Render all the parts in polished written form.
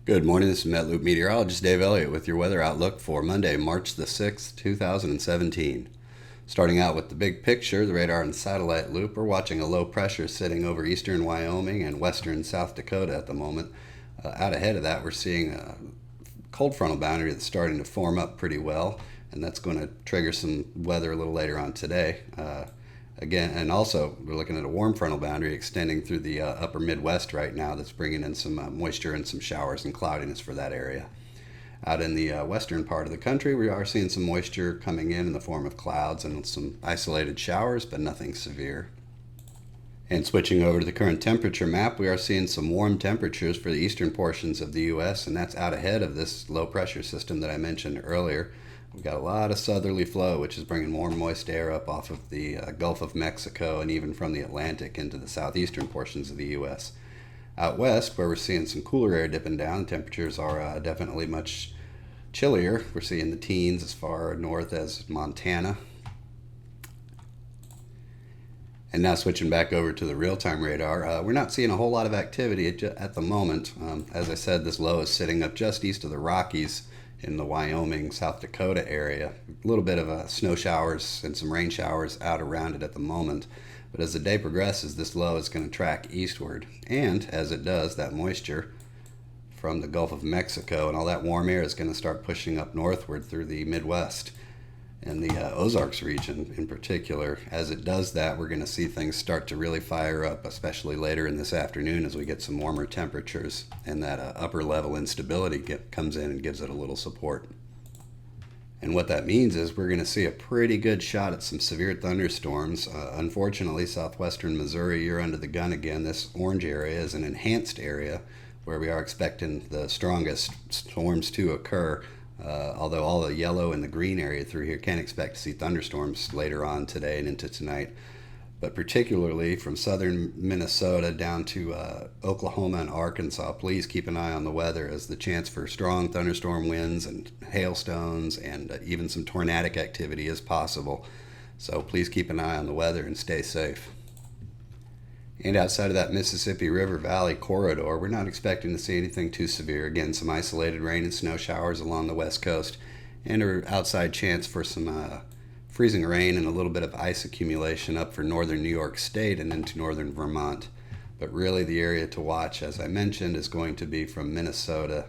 Good morning, this is MetLoop meteorologist Dave Elliott with your weather outlook for Monday, March the 6th, 2017. Starting out with the big picture, the radar and satellite loop, we're watching a low pressure sitting over eastern Wyoming and western South Dakota at the moment. Out ahead of that, we're seeing a cold frontal boundary that's starting to form up pretty well, and that's going to trigger some weather a little later on today. Again, and also we're looking at a warm frontal boundary extending through the upper Midwest right now that's bringing in some moisture and some showers and cloudiness for that area. Out in the western part of the country, we are seeing some moisture coming in the form of clouds and some isolated showers, but nothing severe. And switching over to the current temperature map, we are seeing some warm temperatures for the eastern portions of the U.S., and that's out ahead of this low pressure system that I mentioned earlier. We've got a lot of southerly flow, which is bringing warm, moist air up off of the Gulf of Mexico and even from the Atlantic into the southeastern portions of the U.S. Out west, where we're seeing some cooler air dipping down, temperatures are definitely much chillier. We're seeing the teens as far north as Montana. And now switching back over to the real-time radar, we're not seeing a whole lot of activity at the moment. As I said, this low is sitting up just east of the Rockies in the Wyoming, South Dakota area. A little bit of snow showers and some rain showers out around it at the moment. But as the day progresses, this low is going to track eastward. And as it does, that moisture from the Gulf of Mexico and all that warm air is going to start pushing up northward through the Midwest and the Ozarks region in particular. As it does that, we're going to see things start to really fire up, especially later in this afternoon as we get some warmer temperatures and that upper level instability comes in and gives it a little support. And what that means is we're going to see a pretty good shot at some severe thunderstorms. Unfortunately, southwestern Missouri, you're under the gun again. This orange area is an enhanced area where we are expecting the strongest storms to occur. Although all the yellow and the green area through here can expect to see thunderstorms later on today and into tonight. But particularly from southern Minnesota down to Oklahoma and Arkansas, please keep an eye on the weather, as the chance for strong thunderstorm winds and hailstones and even some tornadic activity is possible. So please keep an eye on the weather and stay safe. And outside of that Mississippi River Valley corridor, we're not expecting to see anything too severe. Again, some isolated rain and snow showers along the west coast, and an outside chance for some freezing rain and a little bit of ice accumulation up for northern New York State and into northern Vermont. But really the area to watch, as I mentioned, is going to be from Minnesota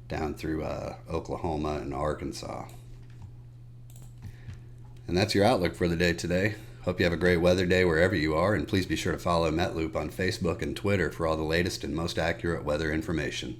down through Oklahoma and Arkansas. And that's your outlook for the day today. Hope you have a great weather day wherever you are, and please be sure to follow MetLoop on Facebook and Twitter for all the latest and most accurate weather information.